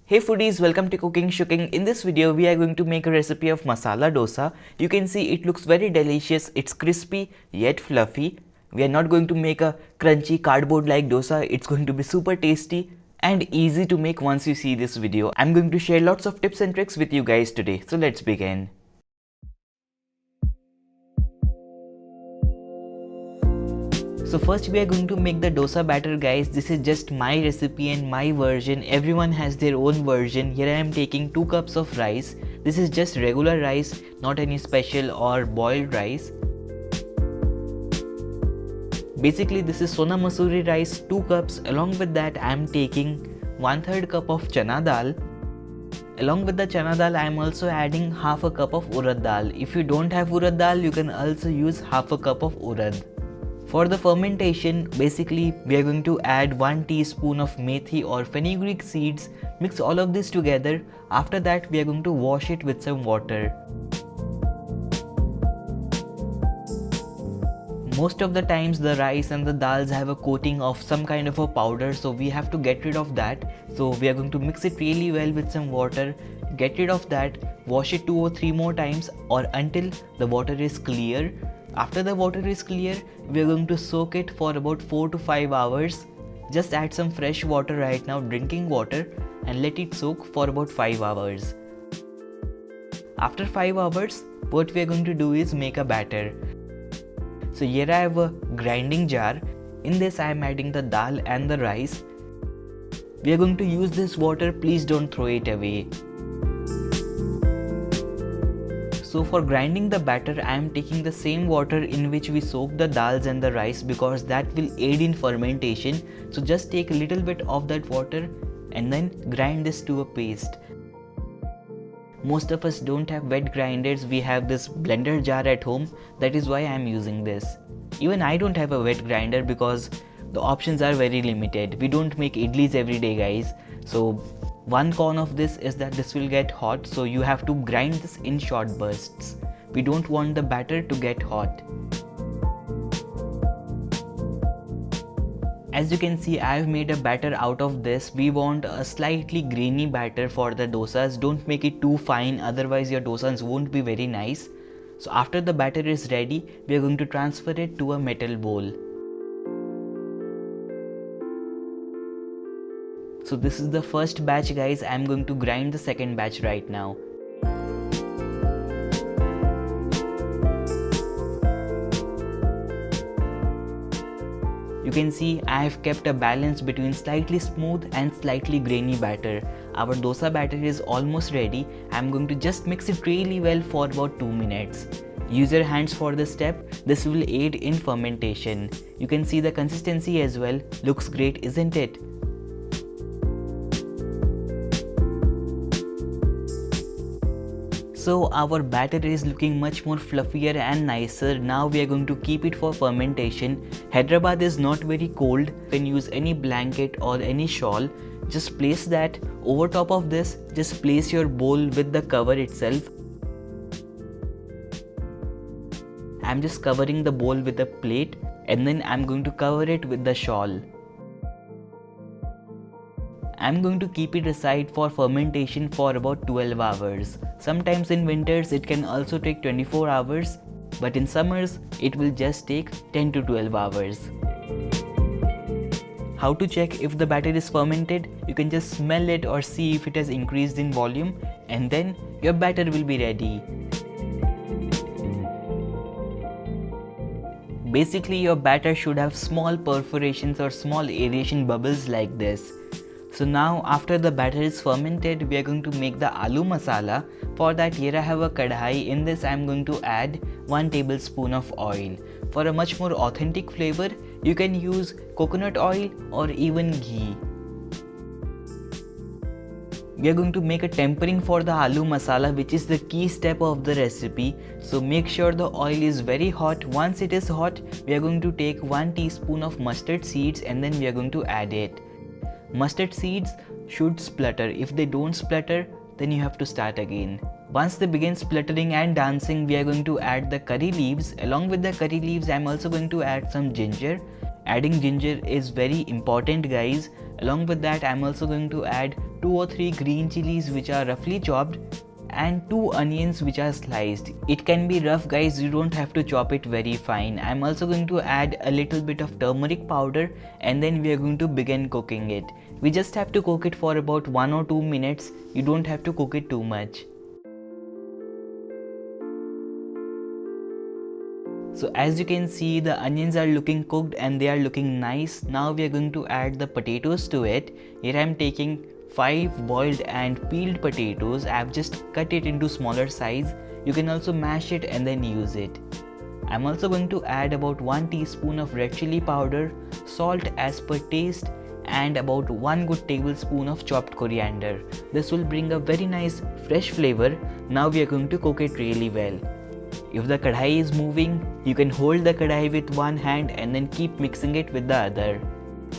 Hey foodies, welcome to Cooking Shooking. In this video, we are going to make a recipe of masala dosa. You can see it looks very delicious. It's crispy yet fluffy. We are not going to make a crunchy cardboard like dosa. It's going to be super tasty and easy to make once you see this video. I'm going to share lots of tips and tricks with you guys today. So let's begin. So first we are going to make the dosa batter, guys. This is just my recipe and my version. Everyone has their own version. Here I am taking 2 cups of rice. This is just regular rice, not any special or boiled rice. Basically this is Sona Masuri rice, 2 cups. Along with that I am taking 1/3 cup of chana dal. Along with the chana dal I am also adding half a cup of urad dal. If you don't have urad dal, you can also use half a cup of urad. For the fermentation, basically we are going to add 1 teaspoon of methi or fenugreek seeds. Mix all of this together. After that we are going to wash it with some water. Most of the times the rice and the dals have a coating of some kind of a powder, so we have to get rid of that. So we are going to mix it really well with some water. Get rid of that, wash it 2 or 3 more times or until the water is clear. After the water is clear, we are going to soak it for about 4 to 5 hours. Just add some fresh water right now, drinking water, and let it soak for about 5 hours. After 5 hours, what we are going to do is make a batter. So here I have a grinding jar. In this I am adding the dal and the rice. We are going to use this water, please don't throw it away. So for grinding the batter, I am taking the same water in which we soak the dals and the rice because that will aid in fermentation. So just take a little bit of that water and then grind this to a paste. Most of us don't have wet grinders, we have this blender jar at home. That is why I am using this. Even I don't have a wet grinder because the options are very limited. We don't make idlis every day, guys. So one con of this is that this will get hot, so you have to grind this in short bursts. We don't want the batter to get hot. As you can see, I have made a batter out of this. We want a slightly grainy batter for the dosas. Don't make it too fine, otherwise your dosas won't be very nice. So after the batter is ready, we are going to transfer it to a metal bowl. So this is the first batch, guys. I am going to grind the second batch right now. You can see I have kept a balance between slightly smooth and slightly grainy batter. Our dosa batter is almost ready. I am going to just mix it really well for about 2 minutes. Use your hands for this step. This will aid in fermentation. You can see the consistency as well. Looks great, isn't it? So our batter is looking much more fluffier and nicer. Now we are going to keep it for fermentation. Hyderabad is not very cold. You can use any blanket or any shawl. Just place that over top of this. Just place your bowl with the cover itself. I'm just covering the bowl with a plate and then I'm going to cover it with the shawl. I'm going to keep it aside for fermentation for about 12 hours. Sometimes in winters it can also take 24 hours, but in summers it will just take 10 to 12 hours. How to check if the batter is fermented? You can just smell it or see if it has increased in volume, and then your batter will be ready. Basically your batter should have small perforations or small aeration bubbles like this. So now after the batter is fermented, we are going to make the aloo masala. For that, here I have a kadhai. In this I am going to add 1 tablespoon of oil. For a much more authentic flavor, you can use coconut oil or even ghee. We are going to make a tempering for the aloo masala, which is the key step of the recipe. So make sure the oil is very hot. Once it is hot, we are going to take 1 teaspoon of mustard seeds and then we are going to add it. Mustard seeds should splutter. If they don't splutter, then you have to start again. Once they begin spluttering and dancing, we are going to add the curry leaves. Along with the curry leaves, I am also going to add some ginger. Adding ginger is very important, guys. Along with that, I am also going to add 2 or 3 green chilies which are roughly chopped and 2 onions which are sliced. It can be rough guys, you don't have to chop it very fine. I'm also going to add a little bit of turmeric powder and then we are going to begin cooking it. We just have to cook it for about 1 or 2 minutes, you don't have to cook it too much. So as you can see, the onions are looking cooked and they are looking nice. Now we are going to add the potatoes to it. Here I am taking 5 boiled and peeled potatoes. I have just cut it into smaller size. You can also mash it and then use it. I'm also going to add about 1 teaspoon of red chili powder, salt as per taste, and about 1 good tablespoon of chopped coriander. This will bring a very nice fresh flavor. Now we are going to cook it really well. If the kadhai is moving, you can hold the kadhai with one hand and then keep mixing it with the other.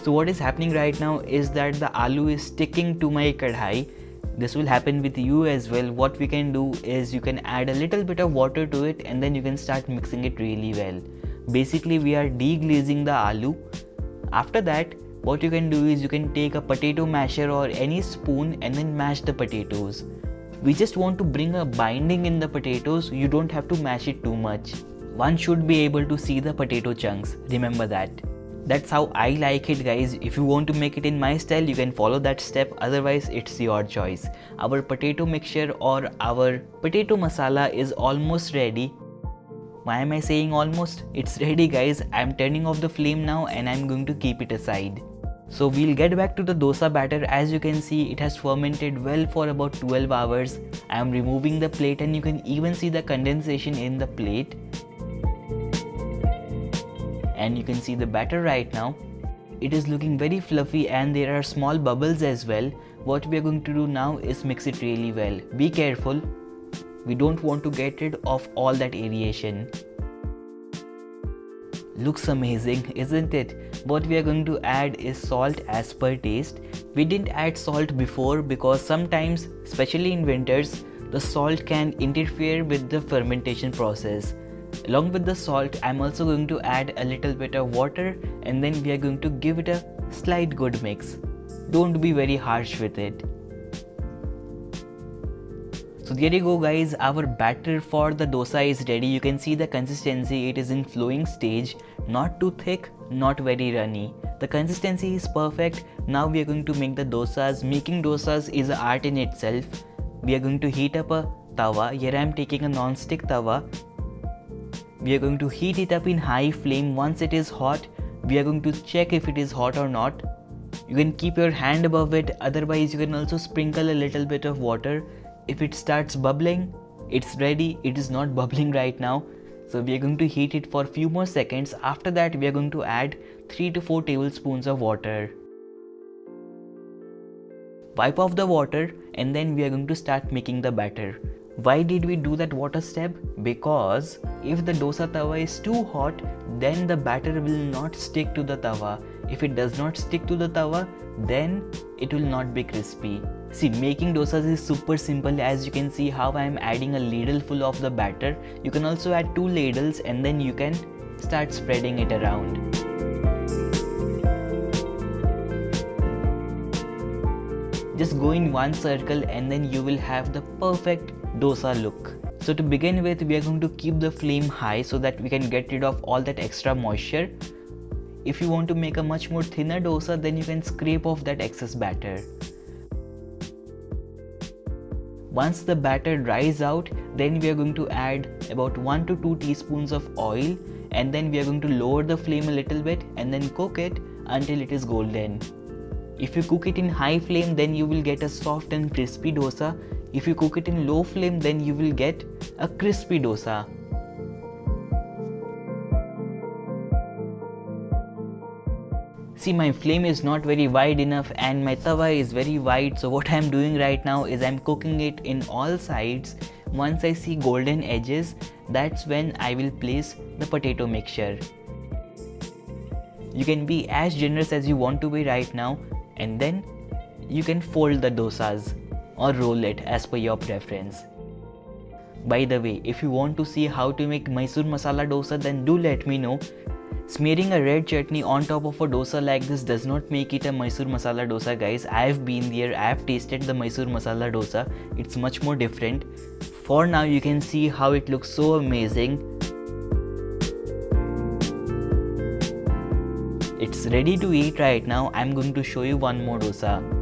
So what is happening right now is that the aloo is sticking to my kadhai. This will happen with you as well. What we can do is you can add a little bit of water to it and then you can start mixing it really well. Basically we are deglazing the aloo. After that, what you can do is you can take a potato masher or any spoon and then mash the potatoes. We just want to bring a binding in the potatoes, you don't have to mash it too much. One should be able to see the potato chunks, remember that. That's how I like it guys. If you want to make it in my style, you can follow that step, otherwise it's your choice. Our potato mixture or our potato masala is almost ready. Why am I saying almost? It's ready guys. I'm turning off the flame now and I'm going to keep it aside. So we'll get back to the dosa batter. As you can see, it has fermented well for about 12 hours. I am removing the plate and you can even see the condensation in the plate. And you can see the batter right now. It is looking very fluffy and there are small bubbles as well. What we are going to do now is mix it really well. Be careful. We don't want to get rid of all that aeration. Looks amazing, isn't it? What we are going to add is salt as per taste. We didn't add salt before because sometimes, especially in winters, the salt can interfere with the fermentation process. Along with the salt, I'm also going to add a little bit of water and then we are going to give it a slight good mix. Don't be very harsh with it. So there you go guys, our batter for the dosa is ready. You can see the consistency, it is in flowing stage, not too thick, not very runny. The consistency is perfect. Now we are going to make the dosas. Making dosas is an art in itself. We are going to heat up a tawa. Here I am taking a non-stick tawa. We are going to heat it up in high flame. Once it is hot, we are going to check if it is hot or not. You can keep your hand above it, otherwise you can also sprinkle a little bit of water. If it starts bubbling, it's ready. It is not bubbling right now. So we are going to heat it for a few more seconds. After that, we are going to add 3 to 4 tablespoons of water. Wipe off the water and then we are going to start making the batter. Why did we do that water step? Because if the dosa tawa is too hot, then the batter will not stick to the tawa. If it does not stick to the tawa, then it will not be crispy. See, making dosas is super simple. As you can see how I am adding a ladle full of the batter. You can also add 2 ladles and then you can start spreading it around. Just go in one circle and then you will have the perfect dosa look. So to begin with, we are going to keep the flame high so that we can get rid of all that extra moisture. If you want to make a much more thinner dosa, then you can scrape off that excess batter. Once the batter dries out, then we are going to add about 1 to 2 teaspoons of oil and then we are going to lower the flame a little bit and then cook it until it is golden. If you cook it in high flame, then you will get a soft and crispy dosa. If you cook it in low flame, then you will get a crispy dosa. See, my flame is not very wide enough and my tawa is very wide, so what I am doing right now is I am cooking it in all sides. Once I see golden edges, that's when I will place the potato mixture. You can be as generous as you want to be right now and then you can fold the dosas or roll it as per your preference. By the way, if you want to see how to make Mysore masala dosa, then do let me know. Smearing a red chutney on top of a dosa like this does not make it a Mysore masala dosa, guys. I've been there, I've tasted the Mysore masala dosa. It's much more different. For now, you can see how it looks so amazing. It's ready to eat right now. I'm going to show you one more dosa.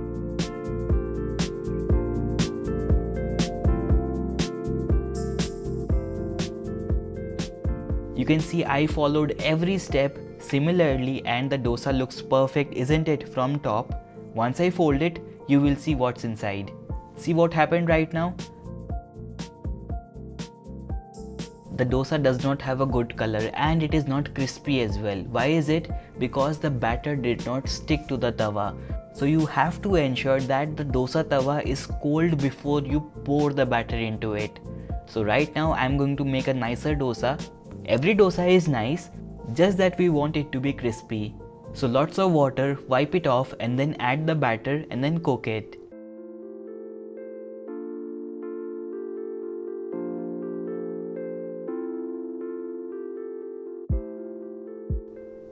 You can see I followed every step similarly and the dosa looks perfect, isn't it, from top. Once I fold it, you will see what's inside. See what happened right now? The dosa does not have a good color and it is not crispy as well. Why is it? Because the batter did not stick to the tawa. So you have to ensure that the dosa tawa is cold before you pour the batter into it. So right now I'm going to make a nicer dosa. Every dosa is nice, just that we want it to be crispy. So lots of water, wipe it off and then add the batter and then cook it.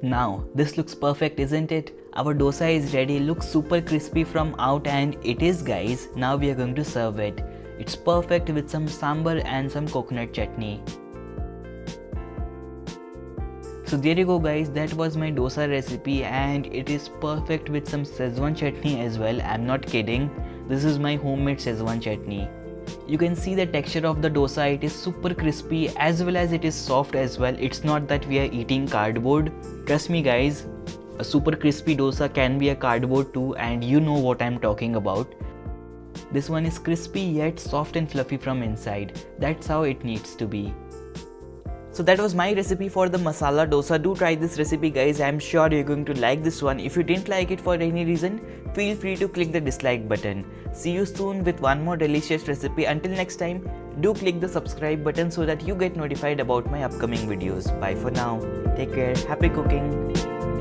Now this looks perfect, isn't it? Our dosa is ready, looks super crispy from out and it is, guys. Now we are going to serve it. It's perfect with some sambar and some coconut chutney. So there you go, guys, that was my dosa recipe and it is perfect with some Szechuan chutney as well. I'm not kidding. This is my homemade Szechuan chutney. You can see the texture of the dosa, it is super crispy as well as it is soft as well. It's not that we are eating cardboard. Trust me, guys, a super crispy dosa can be a cardboard too and you know what I'm talking about. This one is crispy yet soft and fluffy from inside. That's how it needs to be. So that was my recipe for the masala dosa. Do try this recipe, guys. I'm sure you're going to like this one. If you didn't like it for any reason, feel free to click the dislike button. See you soon with one more delicious recipe. Until next time, do click the subscribe button so that you get notified about my upcoming videos. Bye for now. Take care. Happy cooking.